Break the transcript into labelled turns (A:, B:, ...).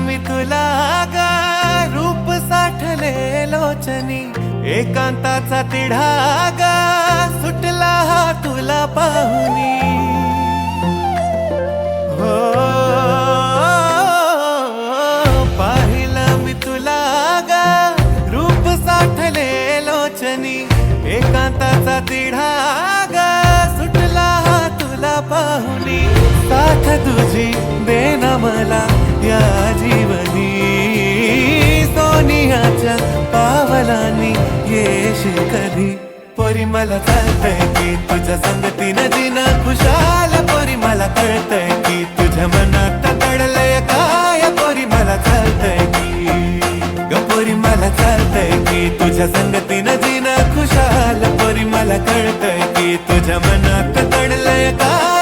A: मी तुला गा रूप साठले लोचनी एकांताचा तिढा गा सुटला हा तुला पाहुनी हो पाहिलं मी तुला गा रूप साठले लोचनी एकांताचा तिढा गा सुटला हा तुला पाहुनी साथ तुझी देना मला या जीवनी सोनियाच्या पावलांनी येशील कधी पोरी मला कळतंय की तुझ्या संगतीनं जीणं खुशाल पोरी मला कळतंय की तुझ्या मनात दडलंय काय पोरी मला कळतंय की ग पोरी मला कळतंय की तुझ्या संगतीनं जीणं खुशाल पोरी मला कळतंय की तुझ्या मनात दडलंय काय